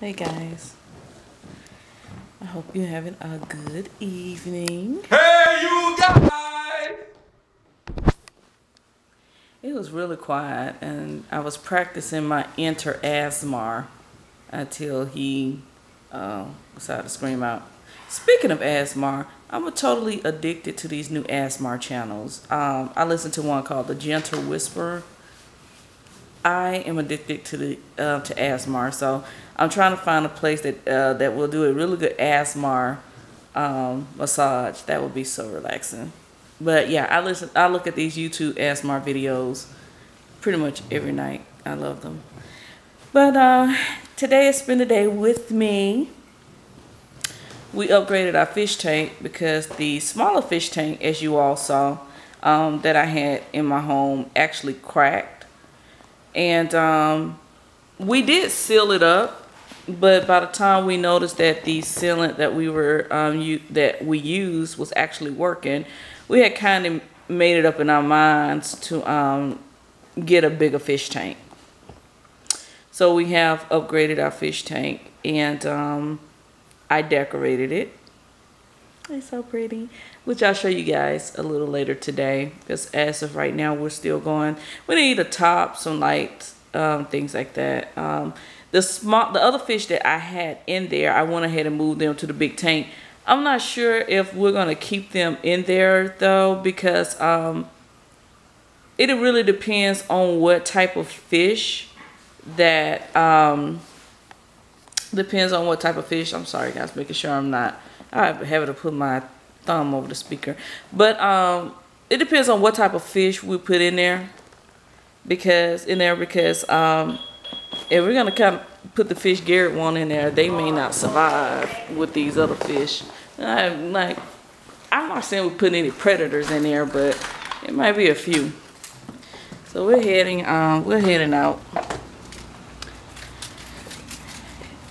Hey guys, I hope you're having a good evening. Hey you guys! It was really quiet and I was practicing my enter ASMR until he decided to scream out. Speaking of ASMR, I'm totally addicted to these new ASMR channels. I listen to one called The Gentle Whisperer. I am addicted to the to ASMR, so I'm trying to find a place that that will do a really good ASMR massage. That would be so relaxing. But yeah, I look at these YouTube ASMR videos pretty much every night. I love them. But today has been the day with me. We upgraded our fish tank because the smaller fish tank, as you all saw, that I had in my home actually cracked. And we did seal it up, but by the time we noticed that the sealant that we used was actually working, we had kind of made it up in our minds to get a bigger fish tank. So we have upgraded our fish tank, and I decorated it. It's so pretty, which I'll show you guys a little later today, because as of right now we're still going. We need a top, some lights, things like that. The other fish that I had in there, I went ahead and moved them to the big tank. I'm not sure if we're going to keep them in there though, because it really depends on what type of fish that depends on what type of fish. I'm sorry guys, making sure I have to put my thumb over the speaker. But it depends on what type of fish we put in there. Because if we're gonna kind of put the fish Garrett want in there, they may not survive with these other fish. I'm not saying we put any predators in there, but it might be a few. So we're heading out.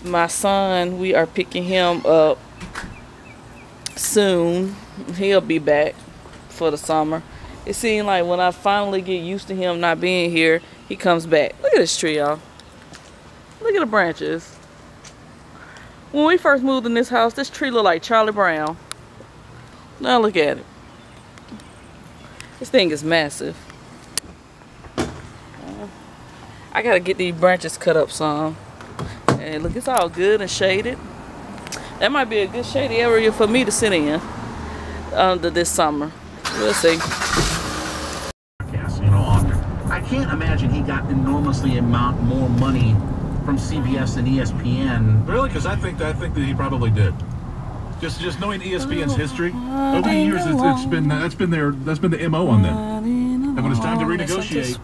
My son, we are picking him up soon. He'll be back for the summer. It seems like when I finally get used to him not being here, he comes back. Look at this tree, y'all. Look at the branches. When we first moved in this house, this tree looked like Charlie Brown. Now look at it. This thing is massive. I gotta get these branches cut up some. And look, it's all good and shaded. That might be a good shady area for me to sit in this summer. We'll see. I can't imagine he got enormously more money from CBS and ESPN. Really? Because I think that he probably did. Just knowing ESPN's history over the years, that's been the MO on them. And when it's time to renegotiate,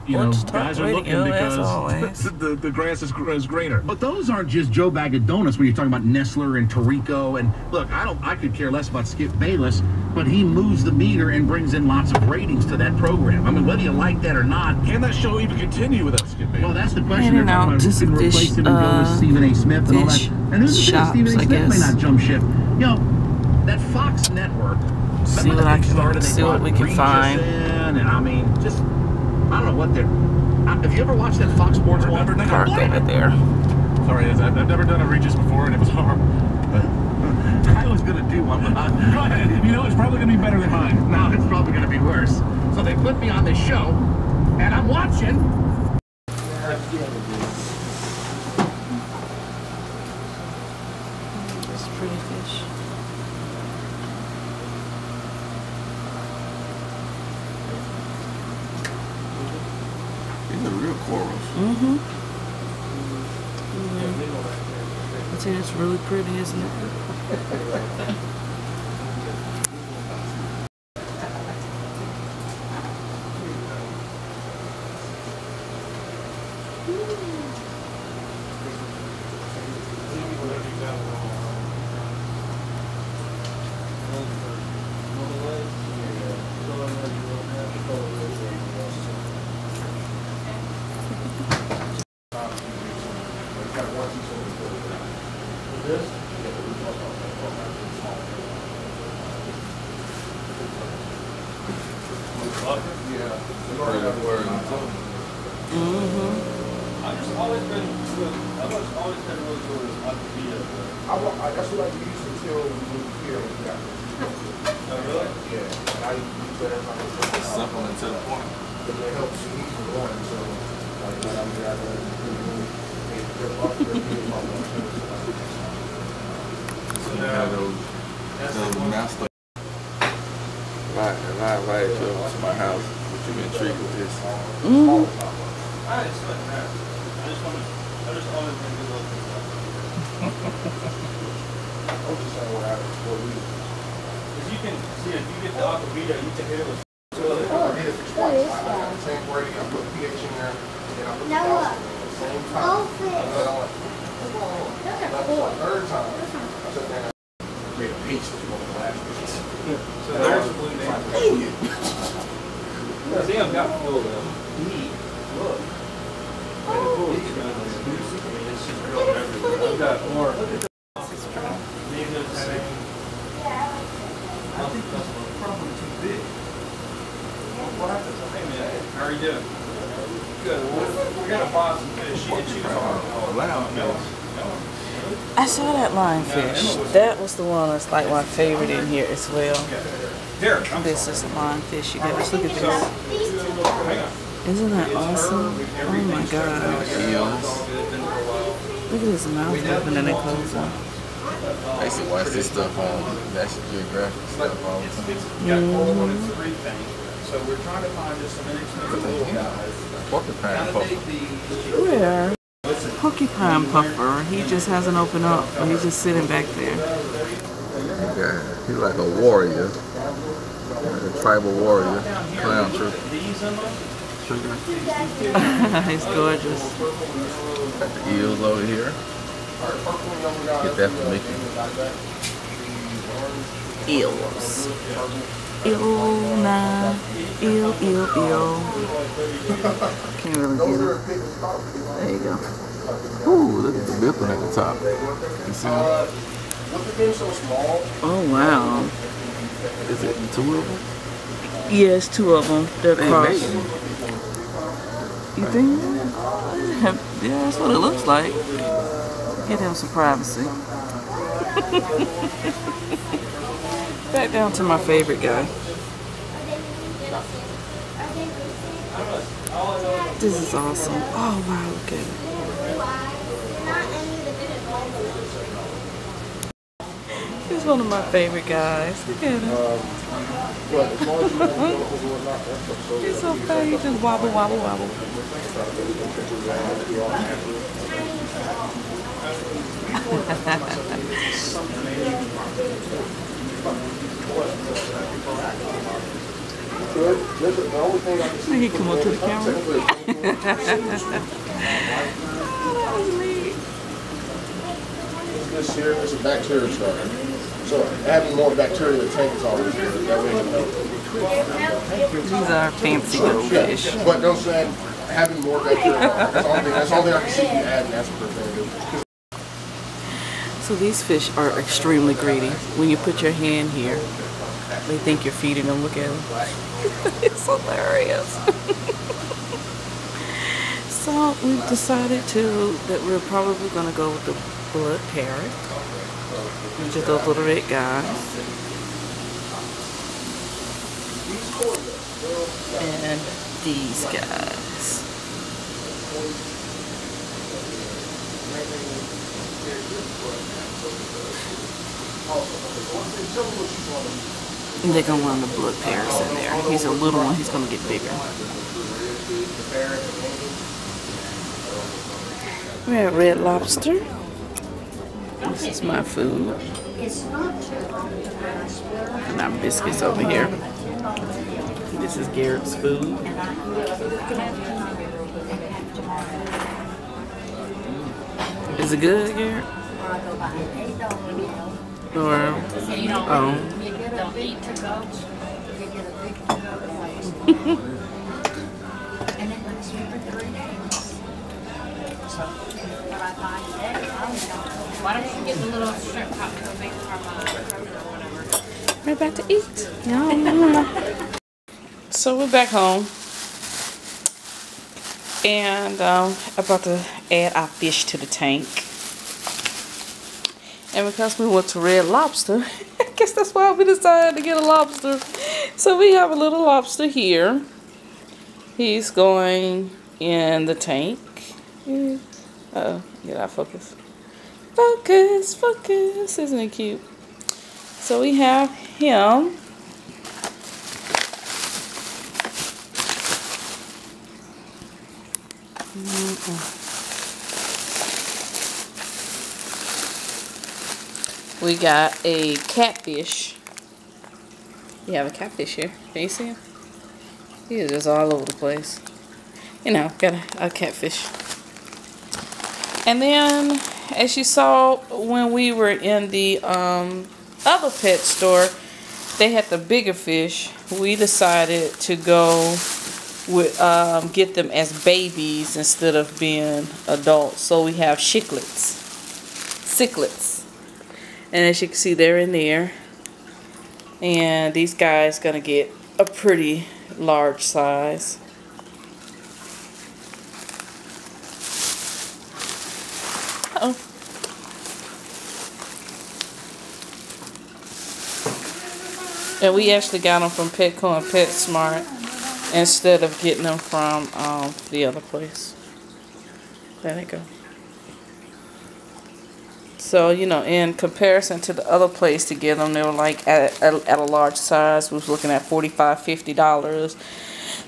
guys are looking because the grass is greener. But those aren't just Joe Bag of Donuts when you're talking about Nestler and Tirico. And look, I could care less about Skip Bayless, but he moves the meter and brings in lots of ratings to that program. I mean, whether you like that or not, can that show even continue without Skip Bayless? Well, that's the question. They're talking about who can replace him and go with Stephen A. Smith and all that. And who's to say Stephen A. Smith may not jump ship? That Fox network. See what we can find. And I mean, just I don't know what they're. Have you ever watched that Fox Sports one? Park over there. Sorry, I've never done a Regis before, and it was hard. I was gonna do one, but go ahead. It's probably gonna be better than mine. No, it's probably gonna be worse. So they put me on this show, and I'm watching. It's pretty fish. These are real corals. Mm-hmm. It's really pretty, isn't it? I've always been really cool with Akavita. That's what I used until we moved here. Oh, really? Yeah. And I use that as like a Simple and to the point. But it helps you eat the one. So, like, I'm rather So you have those master. If I invited you over to my house, would you be intrigued with this? Mm-hmm. I just like that. I just always been good looking. I'm just saying what happens for you. Because you can see if you get the Akavita, you can hit it with. I did it twice. I got the same grading. I put pH in there, and then I put the calcium in at the same time. But I'm like, what's going on? That's the third time. I said, man, I made a paste with one of the last piece. So there's the blue name. See, I've got full though. Look. And the pool is good. I mean, it's just growing everywhere. I've got more. Look at the negatives having. I think that's probably too big. What happens? Hey man, how are you doing? Good. We're gonna buy some fish. You can choose on. I saw that lionfish. That was the one that's like my favorite in here as well. This is a lionfish, you guys. Look at this. Isn't that awesome? Oh my gosh. Look at his mouth opening and closing. I used to watch this stuff on National Geographic stuff all the time. So we're trying to find just some inexpensive little guys. Porcupine puffer. Where? Porcupine puffer. He just hasn't opened up, but he's just sitting back there. Yeah, he's like a warrior, a tribal warrior, clown trooper. He's gorgeous. Got the eels over here. Get that for Mickey. Eels. Eel, nah. Eel. Can't really get it. There you go. Ooh, look at the big one at the top. You see that? Oh, wow. Is it two of them? Yes, two of them. They're crossed. Hey, You think? Yeah, that's what it looks like. Get him some privacy. Back down to my favorite guy. This is awesome. Oh wow, look at it. He's one of my favorite guys. Look at him. He's so fat, he just wobble. He come up to the camera. That was neat. This here is a bacteria starter. So having more bacteria in the tank is always good. That way you know. These are fancy goldfish. But don't say having more bacteria. That's the only thing I can see you adding. That's what they're doing. So these fish are extremely greedy. When you put your hand here, they think you're feeding them. Look at them. It's hilarious. So we've decided that we're probably going to go with the blood parrot, which is those little red guys. And these guys. And they're going to run the blood parrots in there. He's a little one, he's going to get bigger. We're at Red Lobster. This is my food. And our biscuits over here. This is Garrett's food. Is it good, Garrett? Or, oh. Why don't you get the little shrimp cocktail from whatever? We're about to eat. Yum. So we're back home. And I'm about to add our fish to the tank. And because we went to Red Lobster, I guess that's why we decided to get a lobster. So we have a little lobster here. He's going in the tank. Uh-oh, get out of focus. Focus, focus. Isn't it cute? So we have him. We got a catfish. We have a catfish here. Can you see him? He is just all over the place. You know, got a catfish. And then, as you saw when we were in the other pet store, they had the bigger fish. We decided to go with get them as babies instead of being adults. So we have cichlids. And as you can see, they're in there. And these guys gonna get a pretty large size. Uh-oh. And we actually got them from Petco and PetSmart instead of getting them from the other place. There they go. So, you know, in comparison to the other place to get them, they were like at a large size. We was looking at $45, $50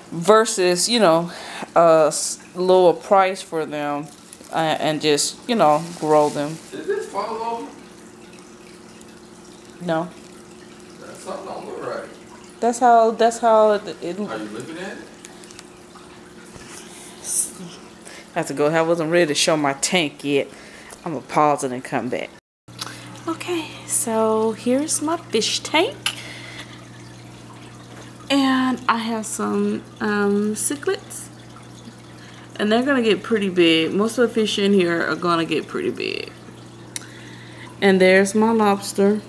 versus, you know, a lower price for them and just, you know, grow them. Did this fall over? No. Something don't look right. That's how it Are you looking at it? I have to go. I wasn't ready to show my tank yet. I'm gonna pause it and come back. Okay, so here's my fish tank. And I have some cichlids. And they're gonna get pretty big. Most of the fish in here are gonna get pretty big. And there's my lobster.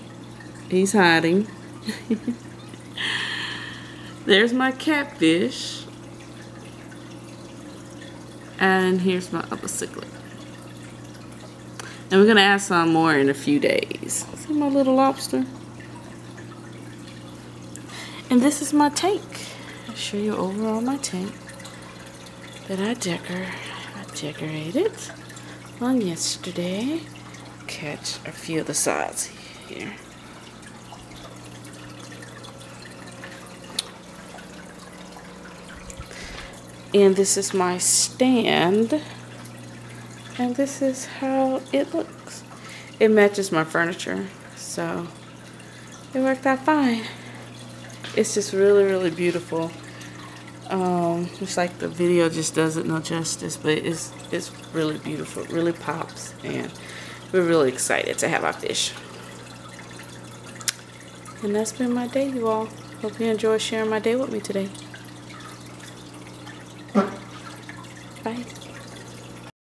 He's hiding. There's my catfish. And here's my other cichlid. And we're going to add some more in a few days. See my little lobster? And this is my tank. I'll show you overall my tank that I decorated on yesterday. Catch a few of the sides here. And this is my stand. And this is how it looks. It matches my furniture. So it worked out fine. It's just really, really beautiful. It's like the video just doesn't no justice, but it's really beautiful. It really pops, and we're really excited to have our fish. And that's been my day, you all. Hope you enjoy sharing my day with me today. Bye.